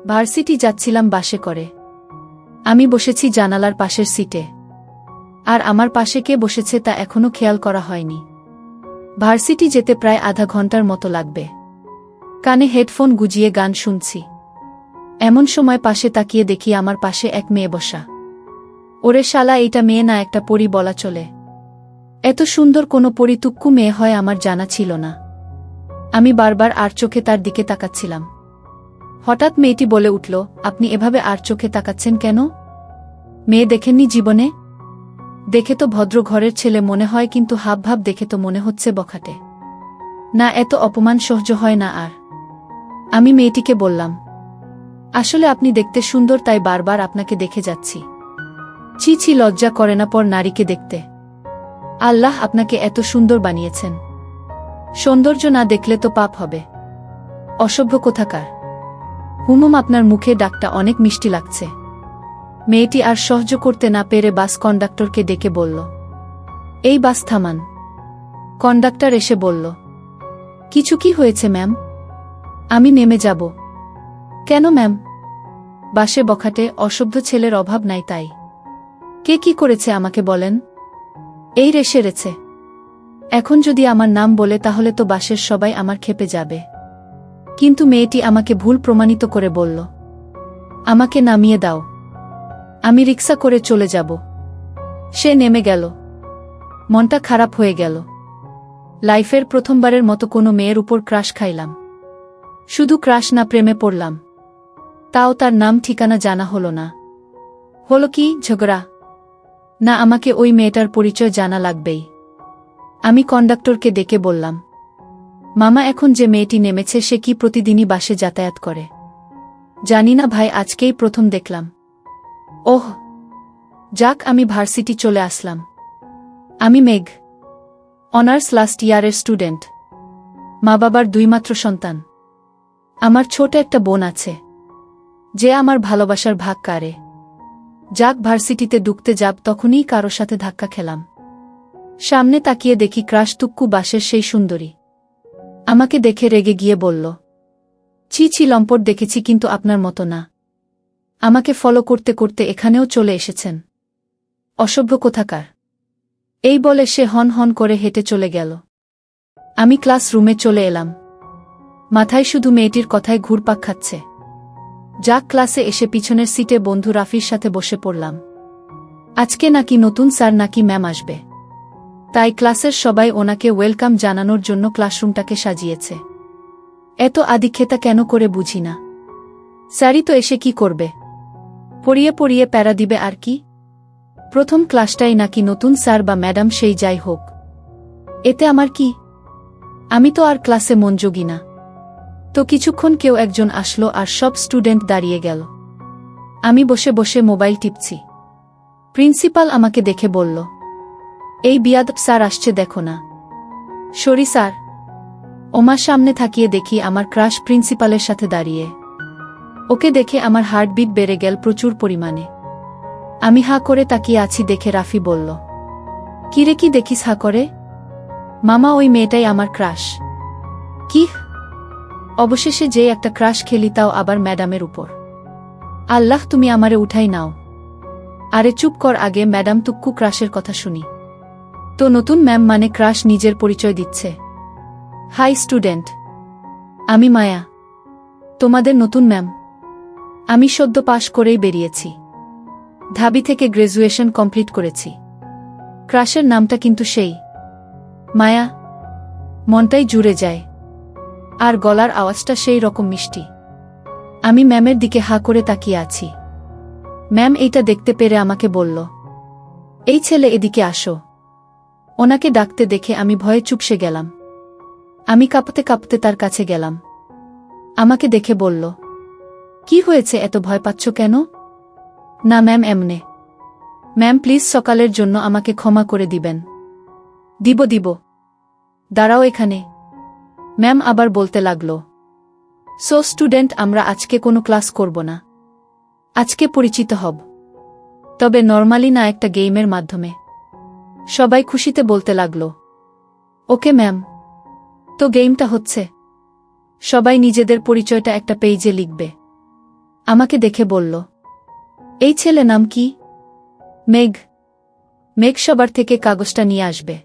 Varsity যাচ্ছিলাম বাসে করে। আমি বসেছি জানালার পাশের সিটে। আর আমার পাশে কে বসেছে তা এখনো খেয়াল করা হয়নি। ভার্সিটি যেতে প্রায় আধা ঘন্টার মতো লাগবে। কানে হেডফোন গুজিয়ে গান শুনছি। এমন সময় পাশে তাকিয়ে দেখি আমার পাশে এক মেয়ে বসা। ওরে শালা, এইটা মেয়ে না একটা পরী বলা চলে। এত সুন্দর কোনো পরিতুক্কু মেয়ে হয় আমার জানা ছিল না। আমি বারবার আর চোখে তার দিকে তাকাচ্ছিলাম। হঠাৎ মেয়েটি বলে উঠল, আপনি এভাবে আর চোখে তাকাচ্ছেন কেন? মেয়ে দেখেননি জীবনে? দেখে তো ভদ্র ঘরের ছেলে মনে হয়, কিন্তু হাবভাব দেখে তো মনে হচ্ছে বখাটে। না, এত অপমান সহ্য হয় না আর। আমি মেয়েটিকে বললাম, আসলে আপনি দেখতে সুন্দর, তাই বারবার আপনাকে দেখে যাচ্ছি। ছি ছি, লজ্জা করে না পর নারীকে দেখতে? আল্লাহ আপনাকে এত সুন্দর বানিয়েছেন, সৌন্দর্য না দেখলে তো পাপ হবে। অসভ্য কোথাকার। হুমুম, আপনার মুখে ডাকটা অনেক মিষ্টি লাগছে। মেয়েটি আর সহ্য করতে না পেরে বাস কন্ডাক্টরকে ডেকে বলল, এই বাস থামান। কন্ডাক্টর এসে বলল, কিছু কি হয়েছে ম্যাম? আমি নেমে যাব। কেন ম্যাম? বাসে বখাটে অসভ্য ছেলের অভাব নাই তাই। কে কি করেছে আমাকে বলেন? এই রে সেরেছে। এখন যদি আমার নাম বলে তাহলে তো বাসের সবাই আমার খেপে যাবে। কিন্তু মেয়েটি আমাকে ভুল প্রমাণিত করে বলল, আমাকে নামিয়ে দাও, আমি রিক্সা করে চলে যাব। সে নেমে গেল। মনটা খারাপ হয়ে গেল। লাইফের প্রথমবারের মতো কোনো মেয়ের উপর ক্রাশ খাইলাম। শুধু ক্রাশ না, প্রেমে পড়লাম। তাও তার নাম ঠিকানা জানা হলো না। হলো কি ঝগড়া? না, আমাকে ওই মেয়েটার পরিচয় জানা লাগবেই। আমি কন্ডাক্টরকে ডেকে বললাম, মামা, এখন যে মেয়েটি নেমেছে সে কি প্রতিদিনই বাসে যাতায়াত করে? জানি না ভাই, আজকেই প্রথম দেখলাম। ওহ যাক, আমি ভার্সিটি চলে আসলাম। আমি মেঘ, অনার্স লাস্ট ইয়ারের স্টুডেন্ট। মা বাবার দুইমাত্র সন্তান। আমার ছোট একটা বোন আছে, যে আমার ভালোবাসার ভাগ কারে। যাক, ভার্সিটিতে ঢুকতে যাব তখনই কারো সাথে ধাক্কা খেলাম। সামনে তাকিয়ে দেখি ক্রাশ তুক্কু বাসের সেই সুন্দরী। আমাকে দেখে রেগে গিয়ে বলল, ছি ছি, লম্পট দেখেছি কিন্তু আপনার মতো না। আমাকে ফলো করতে করতে এখানেও চলে এসেছেন। অসভ্য কোথাকার। এই বলে সে হন হন করে হেঁটে চলে গেল। আমি ক্লাসরুমে চলে এলাম। মাথায় শুধু মেয়েটির কথায় ঘুরপাক খাচ্ছে। যাক, ক্লাসে এসে পিছনের সিটে বন্ধু রাফির সাথে বসে পড়লাম। আজকে নাকি নতুন স্যার নাকি ম্যাম আসবে, তাই ক্লাসের সবাই ওনাকে ওয়েলকাম জানানোর জন্য ক্লাসরুমটাকে সাজিয়েছে। এত আদিক্ষেতা কেন করে বুঝি না। স্যারই তো এসে কি করবে? পড়িয়ে পড়িয়ে প্যারা দিবে আর কি। প্রথম ক্লাসটাই নাকি নতুন স্যার বা ম্যাডাম, সেই যাই হোক, এতে আমার কি? আমি তো আর ক্লাসে মনোযোগী না। তো কিছুক্ষণ কেউ একজন আসলো আর সব স্টুডেন্ট দাঁড়িয়ে গেল। আমি বসে বসে মোবাইল টিপছি। প্রিন্সিপাল আমাকে দেখে বলল, এই বিয়াদব স্যার আসছে, দেখো না। Sorry sir. ওমার সামনে থাকিয়ে দেখি আমার ক্রাশ প্রিন্সিপালের সাথে দাঁড়িয়ে। ওকে দেখে আমার হার্টবিট বেড়ে গেল প্রচুর পরিমাণে। আমি হা করে তাকিয়ে আছি দেখে রাফি বলল, কিরে কি দেখিস হা করে? মামা, ওই মেয়েটাই আমার ক্রাশ। কি? অবশেষে যে একটা ক্রাশ খেলি, তাও আবার ম্যাডামের উপর। আল্লাহ, তুমি আমারে উঠাই নাও। আরে চুপ কর, আগে ম্যাডাম তুক্কু ক্রাশের কথা শুনি। তো নতুন ম্যাম মানে ক্রাশ নিজের পরিচয় দিচ্ছে। হাই স্টুডেন্ট, আমি মায়া, তোমাদের নতুন ম্যাম। আমি সদ্য পাশ করেই বেরিয়েছি। ঢাবি থেকে গ্র্যাজুয়েশন কমপ্লিট করেছি। ক্রাশের নামটা কিন্তু সেই মায়া। মনটাই জুড়ে যায়। আর গলার আওয়াজটা সেই রকম মিষ্টি। আমি ম্যামের দিকে হা করে তাকিয়ে আছি। ম্যাম এইটা দেখতে পেরে আমাকে বলল, এই ছেলে, এদিকে আসো। ওনাকে ডাকতে দেখে আমি ভয়ে চুপসে গেলাম। আমি কাঁপতে কাঁপতে তার কাছে গেলাম। আমাকে দেখে বলল, কি হয়েছে, এত ভয় পাচ্ছ কেন? না ম্যাম, এমনে। ম্যাম প্লিজ, সকালের জন্য আমাকে ক্ষমা করে দিবেন। দিব। দাঁড়াও এখানে। ম্যাম আবার বলতে লাগল, সো স্টুডেন্ট, আমরা আজকে কোনো ক্লাস করব না। আজকে পরিচিত হব, তবে নরমালি না, একটা গেমের মাধ্যমে। সবাই খুশিতে বলতে লাগল, ওকে ম্যাম। তো গেমটা হচ্ছে, সবাই নিজেদের পরিচয়টা একটা পেজে লিখবে। আমাকে দেখে বলল, এই ছেলে নাম কি? মেঘ। মেঘ সবার থেকে কাগজটা নিয়ে আসবে।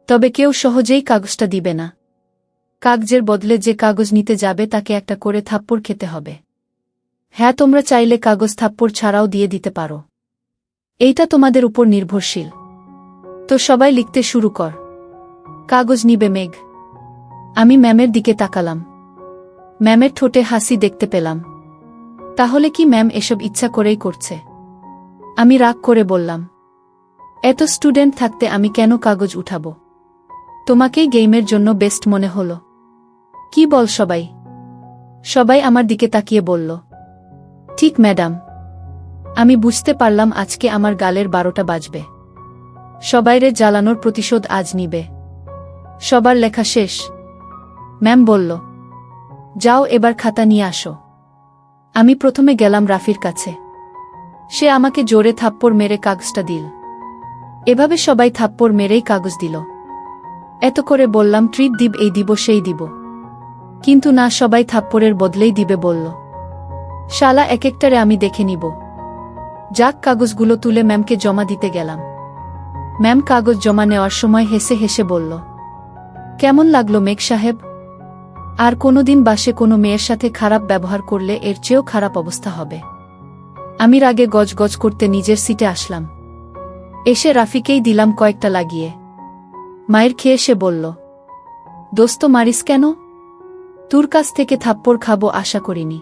তবে কেউ সহজেই কাগজটা দিবে না। কাগজের বদলে যে কাগজ নিতে যাবে তাকে একটা করে থাপ্পড় খেতে হবে। হ্যাঁ, তোমরা চাইলে কাগজ থাপ্পড় ছাড়াও দিয়ে দিতে পারো। এইটা তোমাদের উপর নির্ভরশীল। তো সবাই লিখতে শুরু কর। কাগজ নিবে মেঘ। আমি ম্যামের দিকে তাকালাম। ম্যামের ঠোঁটে হাসি দেখতে পেলাম। তাহলে কি ম্যাম এসব ইচ্ছা করেই করছে? আমি রাগ করে বললাম, এত স্টুডেন্ট থাকতে আমি কেন কাগজ উঠাবো? তোমাকেই গেমের জন্য বেস্ট মনে হলো। কি বল সবাই? সবাই আমার দিকে তাকিয়ে বলল, ঠিক ম্যাডাম। আমি বুঝতে পারলাম আজকে আমার গালের 12টা বাজবে। সবাইরে জ্বালানোর প্রতিশোধ আজ নিবে। সবার লেখা শেষ। ম্যাম বলল, যাও এবার খাতা নিয়ে আসো। আমি প্রথমে গেলাম রাফির কাছে। সে আমাকে জোরে থাপ্পড় মেরে কাগজটা দিল। এভাবে সবাই থাপ্পড় মেরেই কাগজ দিল। এত করে বললাম ট্রিট দিব, এই দিব সেই দিব। কিন্তু না, সবাই থাপ্পড়ের বদলেই দিবে বলল। শালা এক একটারে আমি দেখে নিব। যাক, কাগজগুলো তুলে ম্যামকে জমা দিতে গেলাম। ম্যাম কাগজ জমা নেওয়ার সময় হেসে হেসে বলল, কেমন লাগলো মেঘ সাহেব? আর কোনোদিন বাসে কোনো মেয়ের সাথে খারাপ ব্যবহার করলে এর চেয়েও খারাপ অবস্থা হবে। আমি রাগে গজগজ করতে নিজের সিটে আসলাম। এসে রাফিকেই দিলাম কয়েকটা লাগিয়ে। মায়ের খেয়ে সে বলল, দোস্ত মারিস কেন? তোর কাছ থেকে থাপ্পড় খাবো আশা করিনি।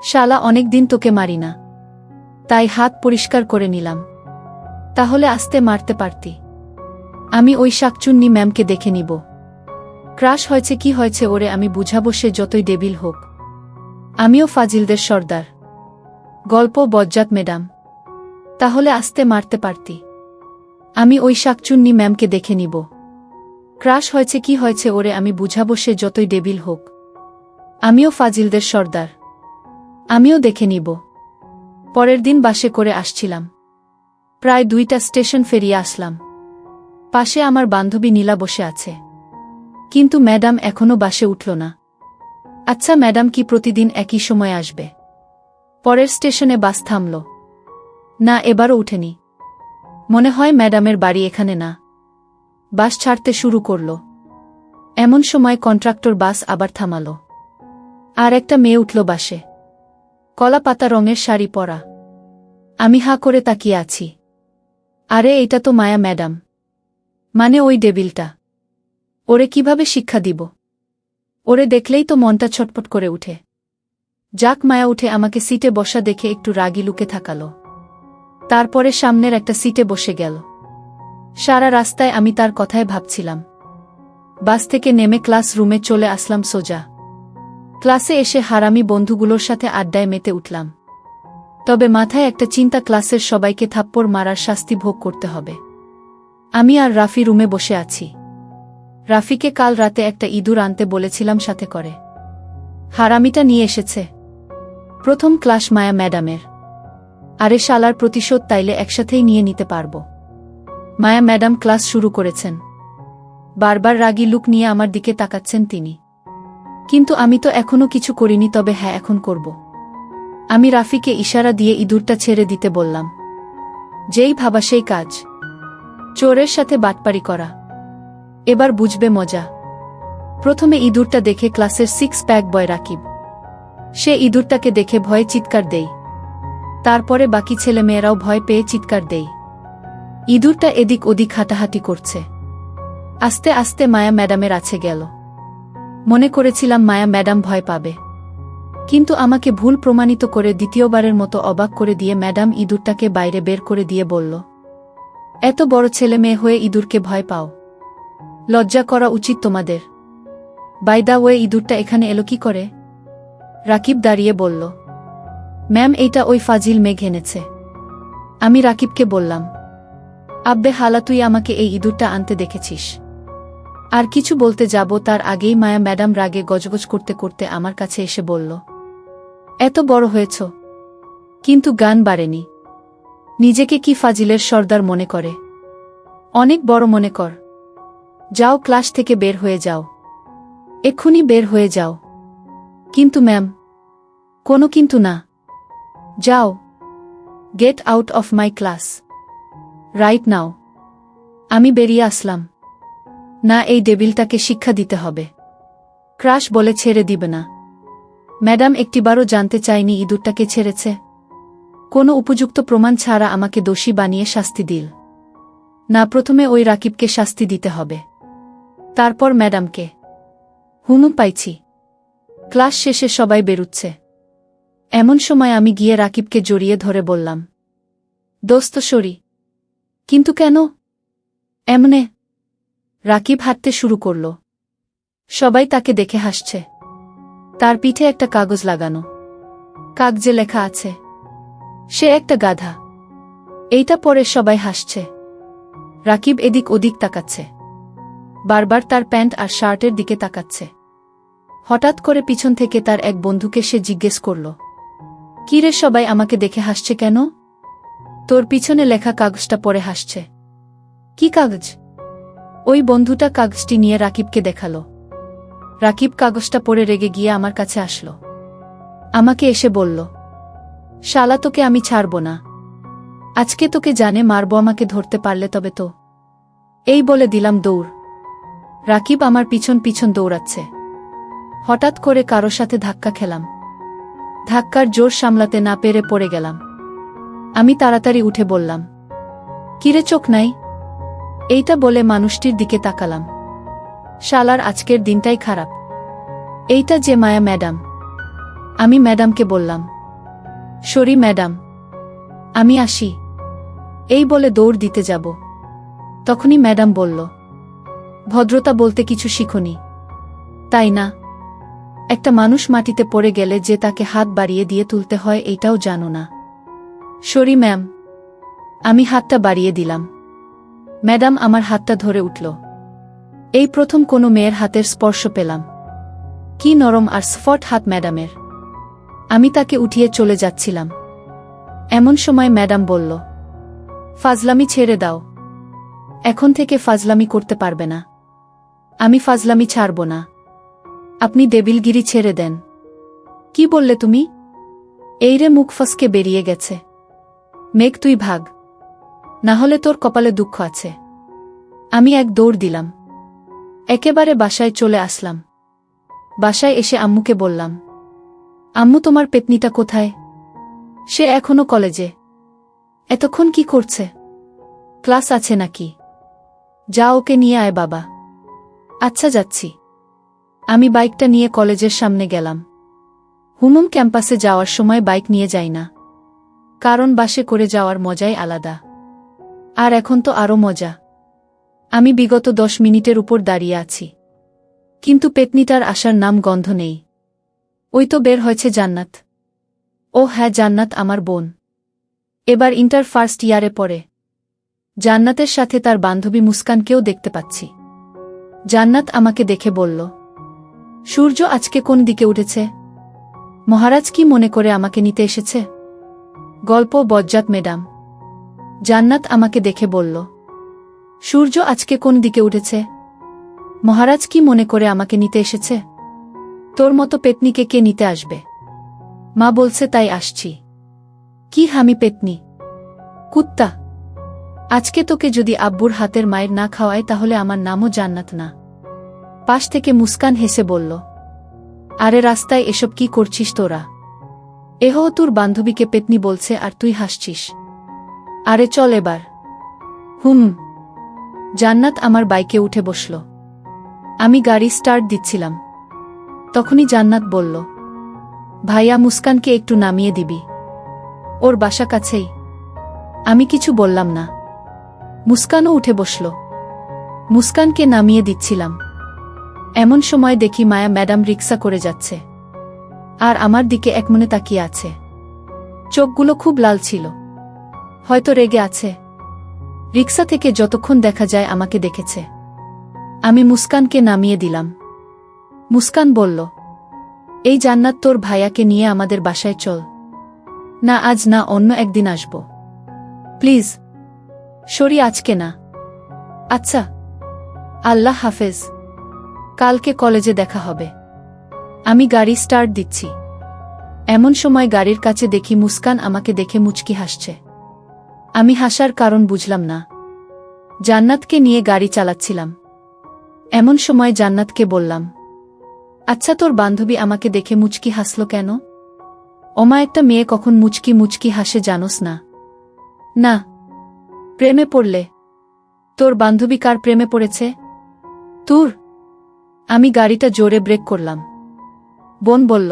শালা, অনেকদিন তোকে মারি না, তাই হাত পরিষ্কার করে নিলাম। তাহলে আস্তে মারতে পারতি। আমি ওই শাকচুন্নি ম্যামকে দেখে নিব। ক্রাশ হয়েছে কি হয়েছে ওরে আমি বুঝাবো, সে যতই ডেবিল হোক। আমিও ফাজিলদের সর্দার। গল্প বজ্জাত ম্যাডাম। তাহলে আস্তে মারতে পারতি। আমি ওই শাকচুন্নি ম্যামকে দেখে নিব। ক্রাশ হয়েছে কি হয়েছে ওরে আমি বুঝাবো, সে যতই ডেবিল হোক। আমিও ফাজিলদের সর্দার। আমিও দেখে নিব। পরের দিন বাসে করে আসছিলাম। প্রায় 2টা স্টেশন ফেরিয়ে আসলাম। পাশে আমার বান্ধবী নীলা বসে আছে। কিন্তু ম্যাডাম এখনো বাসে উঠল না। আচ্ছা, ম্যাডাম কি প্রতিদিন একই সময় আসবে? পরের স্টেশনে বাস থামল। না, এবারও উঠেনি। মনে হয় ম্যাডামের বাড়ি এখানে না। বাস ছাড়তে শুরু করল। এমন সময় কন্ট্রাক্টর বাস আবার থামাল। আর একটা মেয়ে উঠল বাসে। কলা পাতা রঙের শাড়ি পরা। আমি হাঁ করে তাকিয়ে আছি। আরে এটা তো মায়া ম্যাডাম। মানে ওই ডেবিলটা। ওরে কিভাবে শিক্ষা দিব? ওরে দেখলেই তো মনটা ছটপট করে উঠে। যাক, মায়া উঠে আমাকে সিটে বসা দেখে একটু রাগি লুকে থাকালো। তারপরে সামনের একটা সিটে বসে গেল। সারা রাস্তায় আমি তার কথায় ভাবছিলাম। বাস থেকে নেমে ক্লাস রুমে চলে আসলাম সোজা। ক্লাসে এসে হারামি বন্ধুগুলোর সাথে আড্ডায় মেতে উঠলাম। তবে মাথায় একটা চিন্তা, ক্লাসের সবাইকে থাপ্পড় মারার শাস্তি ভোগ করতে হবে। আমি আর রাফি রুমে বসে আছি। রাফিকে কাল রাতে একটা ইঁদুর আনতে বলেছিলাম সাথে করে। হারামিটা নিয়ে এসেছে। প্রথম ক্লাস মায়া ম্যাডামের। আরে শালার প্রতিশোধ তাইলে একসাথেই নিয়ে নিতে পারব। মায়া ম্যাডাম ক্লাস শুরু করেছেন। বারবার রাগী লুক নিয়ে আমার দিকে তাকাচ্ছেন তিনি। কিন্তু আমি তো এখনো কিছু করিনি, তবে হ্যাঁ, এখন করব। আমি রাফিকে ইশারা দিয়ে ইঁদুরটা ছেড়ে দিতে বললাম। যেই ভাবা সেই কাজ। চোরের সাথে বাটপারি করা। এবার বুঝবে মজা। প্রথমে ইঁদুরটা দেখে ক্লাসের 6 প্যাক বয় রাকিব। সে ইঁদুরটাকে দেখে ভয়ে চিৎকার দেই। তারপরে বাকি ছেলেমেয়েরাও ভয় পেয়ে চিৎকার দেই। ইঁদুরটা এদিক ওদিক হাঁটাহাঁটি করছে। আস্তে আস্তে মায়া ম্যাডামের আছে গেল। মনে করেছিলাম মায়া ম্যাডাম ভয় পাবে। কিন্তু আমাকে ভুল প্রমাণিত করে দ্বিতীয়বারের মতো অবাক করে দিয়ে ম্যাডাম ইঁদুরটাকে বাইরে বের করে দিয়ে বলল, এত বড় ছেলে মেয়ে হয়ে ইঁদুরকে ভয় পাও? লজ্জা করা উচিত তোমাদের। বাই দা ওয়ে, ইঁদুরটা এখানে এলো কি করে? রাকিব দাঁড়িয়ে বলল, ম্যাম, এইটা ওই ফাজিল মেঘ এনেছে। আমি রাকিবকে বললাম, আব্বে হালা, তুই আমাকে এই ইঁদুরটা আনতে দেখেছিস? আর কিছু বলতে যাব তার আগেই মায়া ম্যাডাম রাগে গজগজ করতে করতে আমার কাছে এসে বলল, এত বড় হয়েছ কিন্তু গান বাড়েনি। নিজেকে কি ফাজিলের সর্দার মনে করে? অনেক বড় মনে কর। যাও, ক্লাস থেকে বের হয়ে যাও। এক্ষুনি বের হয়ে যাও। কিন্তু ম্যাম। কোনো কিন্তু না। যাও, get out of my class right now. আমি বেরিয়ে আসলাম। না, এই ডেবিলটাকে শিক্ষা দিতে হবে। ক্রাশ বলে ছেড়ে দিবে না। ম্যাডাম একটিবারও জানতে চায়নি ইঁদুরটাকে ছেড়েছে। কোনো উপযুক্ত প্রমাণ ছাড়া আমাকে দোষী বানিয়ে শাস্তি দিল। না, প্রথমে ওই রাকিবকে শাস্তি দিতে হবে, তারপর ম্যাডামকে। হুমু পাইছি। ক্লাস শেষে সবাই বেরুচ্ছে। এমন সময় আমি গিয়ে রাকিবকে জড়িয়ে ধরে বললাম, দোস্ত সরি। কিন্তু কেন এমনে? রাকিব হাঁটতে শুরু করল। সবাই তাকে দেখে হাসছে। তার পিঠে একটা কাগজ লাগানো, কাগজে লেখা আছে, সে একটা গাধা। এইটা পরে সবাই হাসছে। রাকিব এদিক ওদিক তাকাচ্ছে, বারবার তার প্যান্ট আর শার্টের দিকে তাকাচ্ছে। হঠাৎ করে পিছন থেকে তার এক বন্ধুকে সে জিজ্ঞেস করল, কি রে, সবাই আমাকে দেখে হাসছে কেন? তোর পিছনে লেখা কাগজটা পড়ে হাসছে। কি কাগজ? ওই বন্ধুটা কাগজটি নিয়ে রাকিবকে দেখালো। রাকিব কাগজটা পড়ে রেগে গিয়ে আমার কাছে আসলো। আমাকে এসে বলল, শালা, তোকে আমি ছাড়ব না। আজকে তোকে জানে মারবো, আমাকে ধরতে পারলে তবে তো। এই বলে দিলাম দৌড়। রাকিব আমার পিছন পিছন দৌড়াচ্ছে। হঠাৎ করে কারো সাথে ধাক্কা খেলাম। ধাক্কার জোর সামলাতে না পেরে পড়ে গেলাম। আমি তাড়াতাড়ি উঠে বললাম, কিরে, চোখ নাই? এইটা বলে মানুষটির দিকে তাকালাম। শালার আজকের দিনটাই খারাপ। এইটা যে মায়া ম্যাডাম। আমি ম্যাডামকে বললাম, সরি ম্যাডাম, আমি আসি। এই বলে দৌড় দিতে যাব। তখনই ম্যাডাম বলল, ভদ্রতা বলতে কিছু শিখোনি, তাই না? একটা মানুষ মাটিতে পড়ে গেলে যে তাকে হাত বাড়িয়ে দিয়ে তুলতে হয় এইটাও জানো না। Sorry ma'am. আমি হাতটা বাড়িয়ে দিলাম। ম্যাডাম আমার হাতটা ধরে উঠল। এই প্রথম কোনো মেয়ের হাতের স্পর্শ পেলাম। কি নরম আর স্ফট হাত ম্যাডামের। আমি তাকে উঠিয়ে চলে যাচ্ছিলাম। এমন সময় ম্যাডাম বলল, ফাজলামি ছেড়ে দাও। এখন থেকে ফাজলামি করতে পারবে না। আমি ফাজলামি ছাড়ব না। আপনি ডেবিলগিরি ছেড়ে দেন। কি বললে তুমি? এইরে মুখ ফসকে বেরিয়ে গেছে। মেঘ, তুই ভাগ, না হলে তোর কপালে দুঃখ আছে। আমি এক দৌড় দিলাম। একেবারে বাসায় চলে আসলাম। বাসায় এসে আম্মুকে বললাম, আম্মু, তোমার পেতনিটা কোথায়? সে এখনো কলেজে। এতক্ষণ কি করছে? ক্লাস আছে নাকি? যা, ওকে নিয়ে আয় বাবা। আচ্ছা, যাচ্ছি। আমি বাইকটা নিয়ে কলেজের সামনে গেলাম। হুমুম ক্যাম্পাসে যাওয়ার সময় বাইক নিয়ে যাই না, কারণ বাসে করে যাওয়ার মজাই আলাদা। আর এখন তো আরও মজা। আমি বিগত 10 মিনিটের উপর দাঁড়িয়ে আছি, কিন্তু পেতনিটার আসার নাম গন্ধ নেই। ওই তো বের হয়েছে জান্নাত। ও হ্যাঁ, জান্নাত আমার বোন। এবার ইন্টার ফার্স্ট ইয়ারে পড়ে। জান্নাতের সাথে তার বান্ধবী মুস্কানকেও দেখতে পাচ্ছি। জান্নাত আমাকে দেখে বলল, সূর্য আজকে কোন দিকে উঠেছে? মহারাজ কি মনে করে আমাকে নিতে এসেছে? গল্প বজ্জাত ম্যাডাম। জান্নাত আমাকে দেখে বলল, সূর্য আজকে কোন দিকে উঠেছে? মহারাজ কি মনে করে আমাকে নিতে এসেছে? তোর মতো পেতনিকে কে নিতে আসবে? মা বলছে তাই আসছি। কি হামি পেতনি? কুত্তা। আজকে তোকে যদি আব্বুর হাতের মায়ের না খাওয়ায় তাহলে আমার নামও জান্নাত না। পাশ থেকে মুস্কান হেসে বলল, আরে রাস্তায় এসব কি করছিস তোরা? এহ, তোর বান্ধবীকে পেতনি বলছে আর তুই হাসছিস। আরে চল এবার। হুম। জান্নাত আমার বাইকে উঠে বসল। আমি গাড়ি স্টার্ট দিচ্ছিলাম। তখনই জান্নাত বলল, ভাইয়া, মুস্কানকে একটু নামিয়ে দিবি, ওর বাসা কাছেই। আমি কিছু বললাম না। মুস্কানও উঠে বসল। মুস্কানকে নামিয়ে দিচ্ছিলাম। এমন সময় দেখি মায়া ম্যাডাম রিক্সা করে যাচ্ছে, আর আমার দিকে একমনে তাকিয়ে আছে। চোখগুলো খুব লাল ছিল, হয়তো রেগে আছে। রিক্সা থেকে যতক্ষণ দেখা যায় আমাকে দেখেছে। আমি মুস্কানকে নামিয়ে দিলাম। মুস্কান বলল, এই জান্নাত, তোর ভাইয়াকে নিয়ে আমাদের বাসায় চল। না, আজ না, অন্য একদিন আসব। প্লিজ। সরি, আজকে না। আচ্ছা, আল্লাহ হাফেজ। কালকে কলেজে দেখা হবে। আমি গাড়ি স্টার্ট দিচ্ছি। এমন সময় গাড়ির কাছে দেখি মুস্কান আমাকে দেখে মুচকি হাসছে। আমি হাসার কারণ বুঝলাম না। জান্নাতকে নিয়ে গাড়ি চালাচ্ছিলাম। এমন সময় জান্নাতকে বললাম, আচ্ছা তোর বান্ধবী আমাকে দেখে মুচকি হাসল কেন? ওমা একটা মেয়ে কখন মুচকি মুচকি হাসে জানোস না? না। প্রেমে পড়লে? তোর বান্ধবী কার প্রেমে পড়েছে? তোর। আমি গাড়িটা জোরে ব্রেক করলাম। বোন বলল,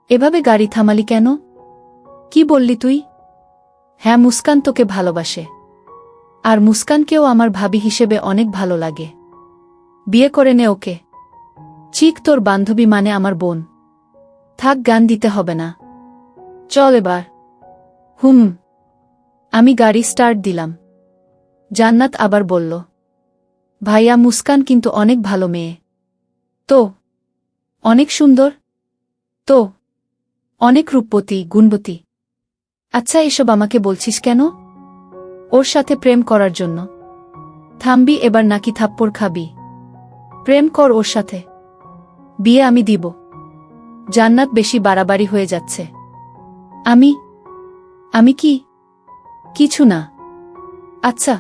এভাবে গাড়ি থামালি কেন? কি বললি তুই? হ্যাঁ, মুস্কান তোকে ভালোবাসে। আর মুস্কানকেও আমার ভাবি হিসেবে অনেক ভালো লাগে। বিয়ে করে নে ওকে। চিক, তোর বান্ধবী মানে আমার বোন। থাক, গান দিতে হবে না, চল এবার। হুম। আমি গাড়ি স্টার্ট দিলাম। জান্নাত আবার বলল, ভাইয়া মুস্কান কিন্তু অনেক ভালো মেয়ে। তো অনেক সুন্দর। তো অনেক রূপবতী, গুণবতী। আচ্ছা, এসব আমাকে বলছিস কেন? ওর সাথে প্রেম করার জন্য? থামবি এবার নাকি থাপ্পড় খাবি? প্রেম কর ওর সাথে, বিয়ে আমি দিব। জান্নাত বেশি বাড়াবাড়ি হয়ে যাচ্ছে। আমি কি? কিছু না। আচ্ছা।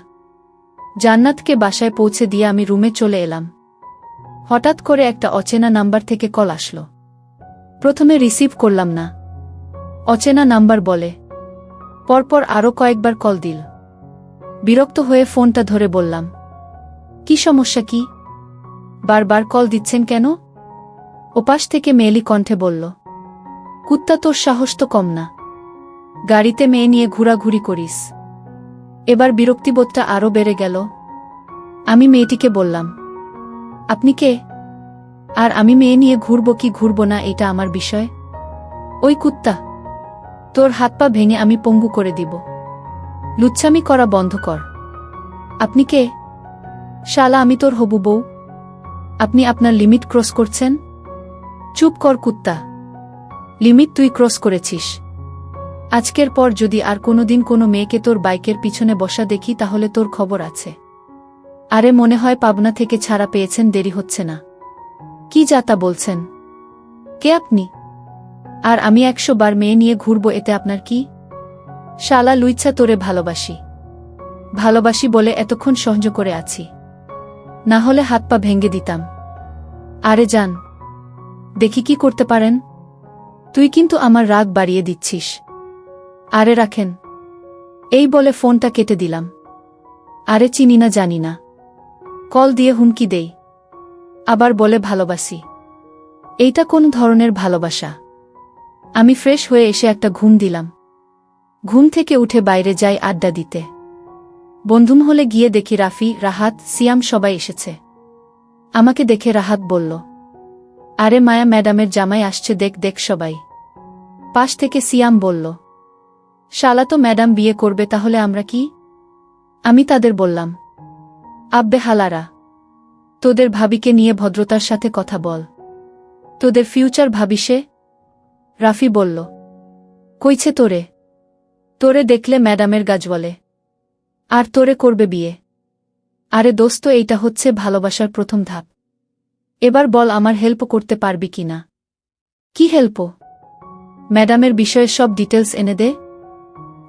জান্নাতকে বাসায় পৌঁছে দিয়ে আমি রুমে চলে এলাম। হঠাৎ করে একটা অচেনা নাম্বার থেকে কল আসলো। প্রথমে রিসিভ করলাম না। অচেনা নাম্বার বলে। পরপর আরও কয়েকবার কল দিল। বিরক্ত হয়ে ফোনটা ধরে বললাম, কি সমস্যা, কি? বারবার কল দিচ্ছেন কেন? ওপাশ থেকে মেয়েলি কণ্ঠে বলল, কুত্তা, তোর সাহস তো কম না। গাড়িতে মেয়ে নিয়ে ঘোরাঘুরি করিস। এবার বিরক্তিবোধটা আরও বেড়ে গেল। আমি মেয়েটিকে বললাম, আপনি কে? আর আমি মেয়ে নিয়ে ঘুরব কি ঘুরব না এটা আমার বিষয়? ওই কুত্তা, তোর হাত পা ভেঙে আমি পঙ্গু করে দিব। লুচ্ছামি করা বন্ধ কর। আপনি কে? শালা, আমি তোর হবু বউ। আপনি আপনার লিমিট ক্রস করছেন। চুপ কর কুত্তা। লিমিট তুই ক্রস করেছিস। আজকের পর যদি আর কোনোদিন কোনো মেয়েকে তোর বাইকের পিছনে বসা দেখি তাহলে তোর খবর আছে। আরে মনে হয় পাবনা থেকে ছাড়া পেয়েছেন, দেরি হচ্ছে না। কি যাতা বলছেন? কে আপনি? আর আমি 100 বার মেয়ে নিয়ে ঘুরব, এতে আপনার কি? শালা লুইচ্ছা, তোরে ভালোবাসি। ভালোবাসি বলে এতক্ষণ সহ্য করে আছি, না হলে হাত পা ভেঙে দিতাম। আরে যান, দেখি কি করতে পারেন। তুই কিন্তু আমার রাগ বাড়িয়ে দিচ্ছিস। আরে রাখেন। এই বলে ফোনটা কেটে দিলাম। আরে চিনি না, জানি না। কল দিয়ে হুমকি দেই, আবার বলে ভালোবাসি। এইটা কোন ধরনের ভালোবাসা? আমি ফ্রেশ হয়ে এসে একটা ঘুম দিলাম। ঘুম থেকে উঠে বাইরে যাই আড্ডা দিতে। বন্ধুমহলে গিয়ে দেখি রাফি, রাহাত, সিয়াম সবাই এসেছে। আমাকে দেখে রাহাত বলল, আরে মায়া ম্যাডামের জামাই আসছে, দেখ দেখ সবাই। পাশ থেকে সিয়াম বলল, শালা তো ম্যাডাম বিয়ে করবে, তাহলে আমরা কি? আমি তাদের বললাম, আব্বে হালারা, তোদের ভাবিকে নিয়ে ভদ্রতার সাথে কথা বল। তোদের ফিউচার ভাবি সে? রাফি বলল, কইছে তোরে? তোরে দেখলে ম্যাডামের গাছ বলে, আর তোরে করবে বিয়ে? আরে দোস্ত, এইটা হচ্ছে ভালোবাসার প্রথম ধাপ। এবার বল আমার হেল্প করতে পারবি কিনা? কি হেল্প? ম্যাডামের বিষয়ে সব ডিটেলস এনে দে।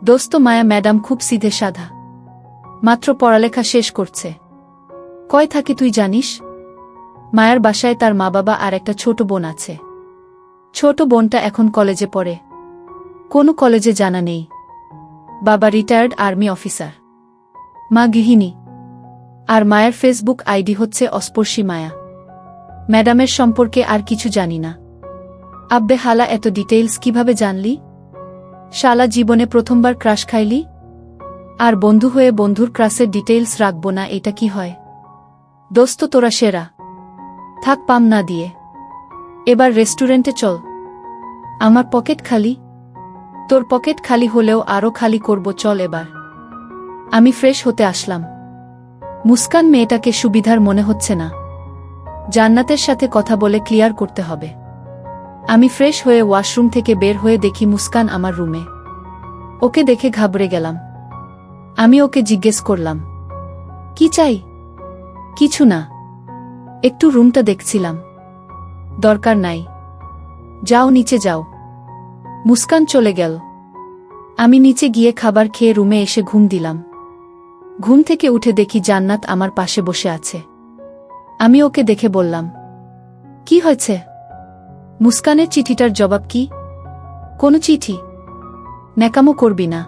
দোস্ত, মায়া ম্যাডাম খুব সিধে সাধা, মাত্র পড়ালেখা শেষ করছে। কয় থাকে তুই জানিস? মায়ার বাসায় তার মা বাবা আর একটা ছোট বোন আছে। ছোট বোনটা এখন কলেজে পড়ে। কোনো কলেজে জানা নেই। বাবা রিটায়ার্ড আর্মি অফিসার, মা গৃহিণী। আর মায়ের ফেসবুক আইডি হচ্ছে অস্পর্শী মায়া। ম্যাডামের সম্পর্কে আর কিছু জানি না। আব্বে হালা, এত ডিটেইলস কিভাবে জানলি? শালা, জীবনে প্রথমবার ক্রাশ খাইলি? আর বন্ধু হয়ে বন্ধুর ক্রাশের ডিটেইলস রাখব না, এটা কি হয়? দোস্ত, তোরা সেরা। থাক পাম না দিয়ে, এবার রেস্টুরেন্টে চল। আমার পকেট খালি। তোর পকেট খালি হলেও আরও খালি করব, চল এবার। আমি ফ্রেশ হতে আসলাম। মুস্কান মেয়েটাকে সুবিধার মনে হচ্ছে না। জান্নাতের সাথে কথা বলে ক্লিয়ার করতে হবে। আমি ফ্রেশ হয়ে ওয়াশরুম থেকে বের হয়ে দেখি মুস্কান আমার রুমে। ওকে দেখে ঘাবড়ে গেলাম। আমি ওকে জিজ্ঞেস করলাম, কি চাই? কিছু না, একটু রুমটা দেখছিলাম। দরকার নাই, যাও নিচে যাও। মুস্কান চলে গেল। আমি নিচে গিয়ে খাবার খেয়ে রুমে এসে ঘুম দিলাম। ঘুম থেকে উঠে দেখি জান্নাত আমার পাশে বসে আছে। আমি ওকে দেখে বললাম, কি হয়েছে? মুস্কানের চিঠিটার জবাব কি? কোনো চিঠি? ন্যাকামো করবি না।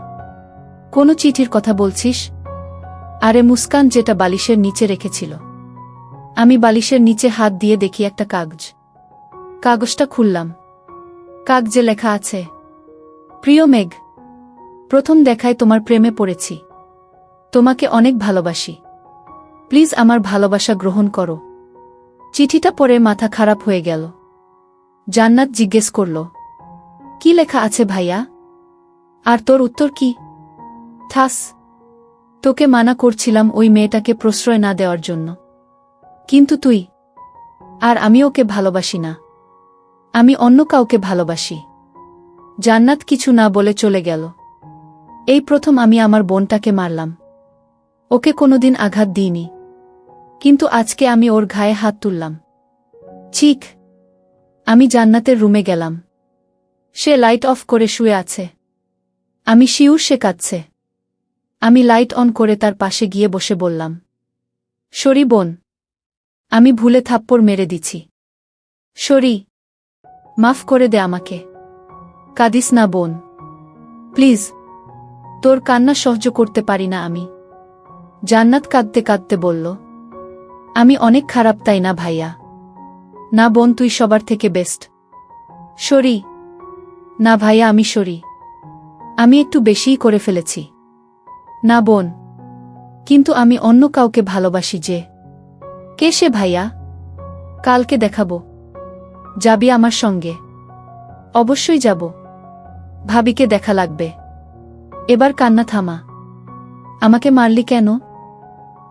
কোনো চিঠির কথা বলছিস? আরে মুস্কান যেটা বালিশের নিচে রেখেছিল। আমি বালিশের নিচে হাত দিয়ে দেখি একটা কাগজ। কাগজটা খুললাম। কাগজে লেখা আছে, প্রিয় মেঘ, প্রথম দেখায় তোমার প্রেমে পড়েছি। তোমাকে অনেক ভালোবাসি। প্লিজ আমার ভালোবাসা গ্রহণ করো। চিঠিটা পড়ে মাথা খারাপ হয়ে গেল। জান্নাত জিজ্ঞেস করল, কি লেখা আছে ভাইয়া? আর তোর উত্তর কি? ঠাস। তোকে মানা করছিলাম ওই মেয়েটাকে প্রশ্রয় না দেওয়ার জন্য, কিন্তু তুই। আর আমি ওকে ভালোবাসি না। আমি অন্য কাউকে ভালোবাসি। জান্নাত কিছু না বলে চলে গেল। এই প্রথম আমি আমার বোনটাকে মারলাম। ওকে কোনোদিন আঘাত দিইনি, কিন্তু আজকে আমি ওর ঘায়ে হাত তুললাম। ঠিক। আমি জান্নাতের রুমে গেলাম। সে লাইট অফ করে শুয়ে আছে। আমি শিউর সে কাঁদছে। আমি লাইট অন করে তার পাশে গিয়ে বসে বললাম, সরি বোন, আমি ভুলে থাপ্পড় মেরে দিছি। সরি, মাফ করে দে আমাকে। কাঁদিস না বোন, প্লিজ। তোর কান্না সহ্য করতে পারি না আমি। জান্নাত কাঁদতে কাঁদতে বলল, আমি অনেক খারাপ তাই না ভাইয়া? না বোন, তুই সবার থেকে বেস্ট। সরি। না ভাইয়া, আমি সরি। আমি একটু বেশিই করে ফেলেছি। না বোন, কিন্তু আমি অন্য কাউকে ভালোবাসি যে। কে সে ভাইয়া? কালকে দেখাবো। যাবি আমার সঙ্গে? অবশ্যই যাব। ভাবিকে দেখা লাগবে। এবার কান্না থামা। আমাকে মারলি কেন?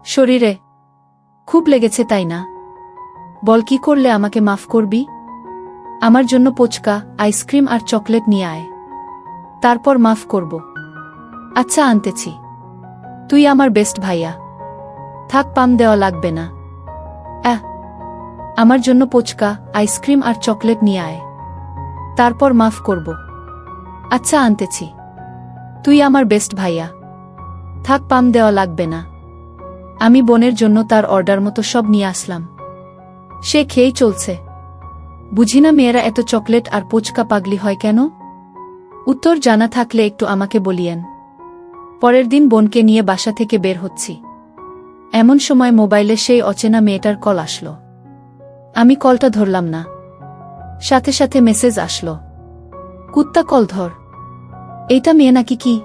শরীরে খুব লেগেছে তাই না? বল, কি করলে আমাকে মাফ করবি? আমার জন্য পোচকা, আইসক্রিম আর চকলেট নিয়ে আয়, তারপর মাফ করব। আচ্ছা, আনতেছি। তুই আমার বেস্ট ভাইয়া। থাক, পাম দেওয়া লাগবে না। আমার জন্য পোচকা, আইসক্রিম আর চকলেট নিয়ে আয়, তারপর মাফ করব। আচ্ছা, আনতেছি। তুই আমার বেস্ট ভাইয়া। থাক, পাম দেওয়া লাগবে না। আমি বোনের জন্য তার অর্ডার মতো সব নিয়ে আসলাম। সে খেয়েই চলছে। বুঝি না মেয়েরা এত চকলেট আর পোচকা পাগলি হয় কেন? উত্তর জানা থাকলে একটু আমাকে বলিয়েন। পরের দিন বোনকে নিয়ে বাসা থেকে বের হচ্ছি। এমন সময় মোবাইলে সেই অচেনা মেয়েটার কল আসলো। আমি কলটা ধরলাম না। সাথে সাথে মেসেজ আসলো, কুত্তা কল ধর। এইটা মেয়ে নাকি কি?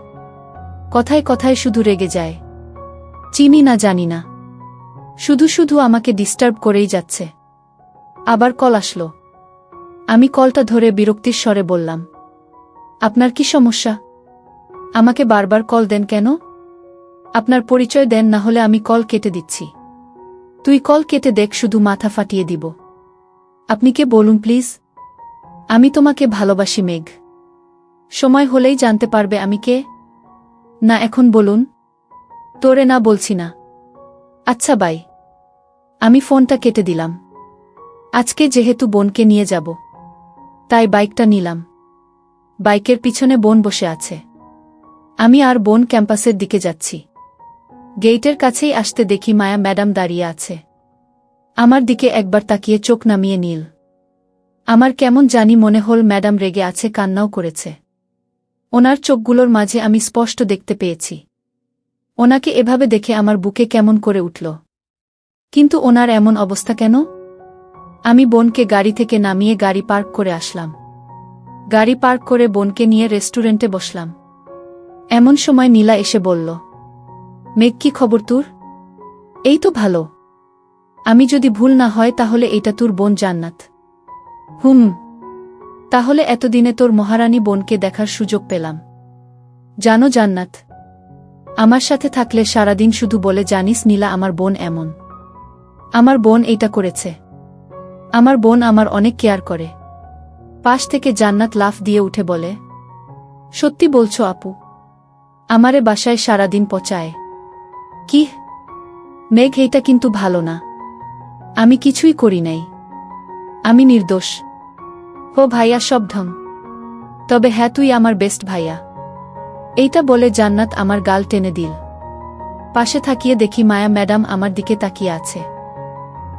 কথায় কথায় শুধু রেগে যায়। চিনি না, জানি না, শুধু শুধু আমাকে ডিস্টার্ব করেই যাচ্ছে। আবার কল আসলো। আমি কলটা ধরে বিরক্তির স্বরে বললাম, আপনার কি সমস্যা? আমাকে বারবার কল দেন কেন? আপনার পরিচয় দেন, না হলে আমি কল কেটে দিচ্ছি। তুই কল কেটে দেখ, শুধু মাথা ফাটিয়ে দিব। আপনি কে বলুন প্লিজ? আমি তোমাকে ভালোবাসি মেঘ। সময় হলেই জানতে পারবে আমি কে। না, এখন বলুন। তোরে না বলছি না। আচ্ছা বাই। আমি ফোনটা কেটে দিলাম। আজকে যেহেতু বোনকে নিয়ে যাব, তাই বাইকটা নিলাম। বাইকের পিছনে বোন বসে আছে। আমি আর বোন ক্যাম্পাসের দিকে যাচ্ছি। গেইটের কাছেই আসতে দেখি মায়া ম্যাডাম দাঁড়িয়ে আছে। আমার দিকে একবার তাকিয়ে চোখ নামিয়ে নীল। আমার কেমন জানি মনে হল ম্যাডাম রেগে আছে, কান্নাও করেছে। ওনার চোখগুলোর মাঝে আমি স্পষ্ট দেখতে পেয়েছি। ওনাকে এভাবে দেখে আমার বুকে কেমন করে উঠল। কিন্তু ওনার এমন অবস্থা কেন? আমি বোনকে গাড়ি থেকে নামিয়ে গাড়ি পার্ক করে আসলাম। গাড়ি পার্ক করে বোনকে নিয়ে রেস্টুরেন্টে বসলাম। এমন সময় নীলা এসে বলল, মেঘ, কি খবর তোর? এই তো ভালো। আমি যদি ভুল না হয় তাহলে এটা তোর বোন জান্নাত। হুম। তাহলে এতদিনে তোর মহারানী বোনকে দেখার সুযোগ পেলাম। জানো জান্নাত, আমার সাথে থাকলে সারাদিন শুধু বলে, জানিস নীলা, আমার বোন এমন, আমার বোন এইটা করেছে। আমার বোন আমার অনেক কেয়ার করে। পাশ থেকে জান্নাত লাফ দিয়ে উঠে বলে, সত্যি বলছো আপু? আমারে বাসায় সারাদিন পচায়। কি? মেঘ, এইটা কিন্তু ভালো না। আমি কিছুই করি নাই। আমি নির্দোষ। ও ভাইয়া, সব ঢং। তবে হ্যাঁ, তুই আমার বেস্ট ভাইয়া। এইটা বলে জান্নাত আমার গাল টেনে দিল। পাশে থাকিয়ে দেখি মায়া ম্যাডাম আমার দিকে তাকিয়ে আছে।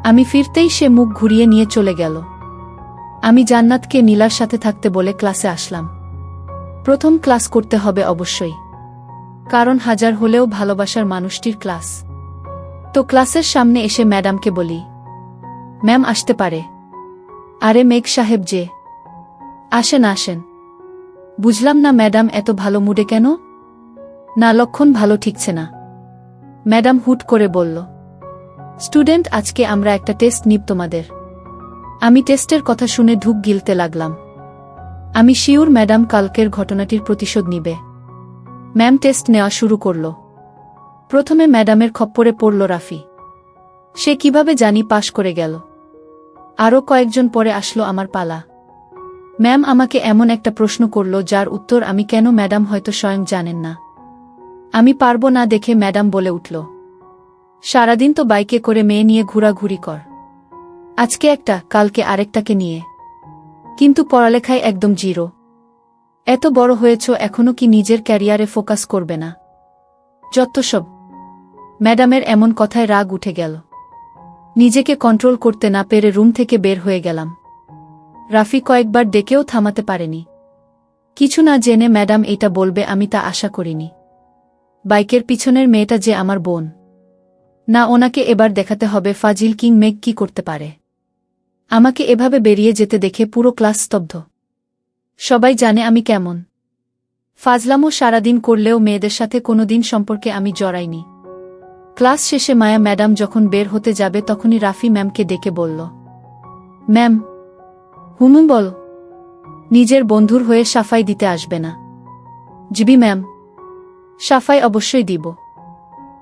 আমি ফিরতেই সে মুখ ঘুরিয়ে নিয়ে চলে গেল। আমি জান্নাতকে নীলার সাথে থাকতে বলে ক্লাসে আসলাম। প্রথম ক্লাস করতে হবে অবশ্যই, কারণ হাজার হলেও ভালোবাসার মানুষটির ক্লাস। তো ক্লাসের সামনে এসে ম্যাডামকে বলি, ম্যাম আসতে পারে? আরে মেঘ সাহেব যে। আসেন আসেন। বুঝলাম না ম্যাডাম এত ভালো মুডে কেন? না, লক্ষণ ভালো ঠিকছে না। ম্যাডাম হুট করে বলল, স্টুডেন্ট, আজকে আমরা একটা টেস্ট নিব তোমাদের। আমি টেস্টের কথা শুনে ঢুক গিলতে লাগলাম। আমি শিওর ম্যাডাম কালকের ঘটনাটির প্রতিশোধ নিবে। ম্যাম টেস্ট নেওয়া শুরু করল। প্রথমে ম্যাডামের খপ্পরে পড়ল রাফি। সে কিভাবে জানি পাশ করে গেল। আরও কয়েকজন পরে আসলো আমার পালা। ম্যাম আমাকে এমন একটা প্রশ্ন করল যার উত্তর আমি কেন ম্যাডাম হয়তো স্বয়ং জানেন না। আমি পারবো না দেখে ম্যাডাম বলে উঠল, সারাদিন তো বাইকে করে মেয়ে নিয়ে ঘোরাঘুরি কর। আজকে একটা, কালকে আরেকটাকে নিয়ে, কিন্তু পড়ালেখায় একদম জিরো। এত বড় হয়েছ এখনো কি নিজের ক্যারিয়ারে ফোকাস করবে না? যত সব। ম্যাডামের এমন কথায় রাগ উঠে গেল। নিজেকে কন্ট্রোল করতে না পেরে রুম থেকে বের হয়ে গেলাম। রাফি কয়েকবার ডেকেও থামাতে পারেনি। কিছু না জেনে ম্যাডাম এটা বলবে আমি তা আশা করিনি। বাইকের পিছনের মেয়েটা যে আমার বোন। না, ওনাকে এবার দেখাতে হবে ফাজিল কিং মেঘ কি করতে পারে। আমাকে এভাবে বেরিয়ে যেতে দেখে পুরো ক্লাস স্তব্ধ। সবাই জানে আমি কেমন। ফাজলামও সারাদিন করলেও মেয়েদের সাথে কোনোদিন সম্পর্কে আমি জড়াইনি। ক্লাস শেষে মায়া ম্যাডাম যখন বের হতে যাবে তখনই রাফি ম্যামকে ডেকে বলল, ম্যাম। হুমুম বল। নিজের বন্ধুর হয়ে সাফাই দিতে আসবে না? জিবি ম্যাম, সাফাই অবশ্যই দিব।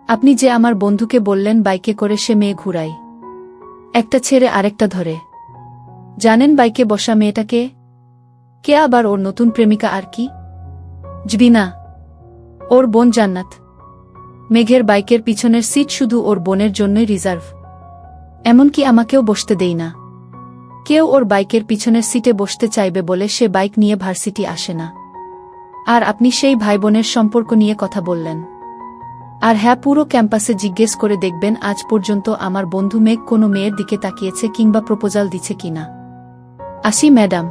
আপনি যে আমার বন্ধুকে বললেন বাইকে করে সে মেয়ে ঘুরাই, একটা ছেড়ে আরেকটা ধরে। জানেন বাইকে বসা মেয়েটাকে? কে আবার ওর নতুন প্রেমিকা আর কি? জিবি না, ওর বোন জান্নাত। মেঘের বাইকের পিছনের সিট শুধু ওর বোনের জন্যই রিজার্ভ। এমনকি আমাকেও বসতে দেই না। কেউ ওর বাইকের পিছনের সিটে বসতে চাইবে বলে সে বাইক নিয়ে ভার্সিটি আসে না। আর আপনি সেই ভাই বোনের সম্পর্ক নিয়ে কথা বললেন। আর হ্যাঁ, পুরো ক্যাম্পাসে জিজ্ঞেস করে দেখবেন আজ পর্যন্ত আমার বন্ধু মেঘ কোনো মেয়ের দিকে তাকিয়েছে কিংবা প্রপোজাল দিচ্ছে কিনা। আসি ম্যাডাম।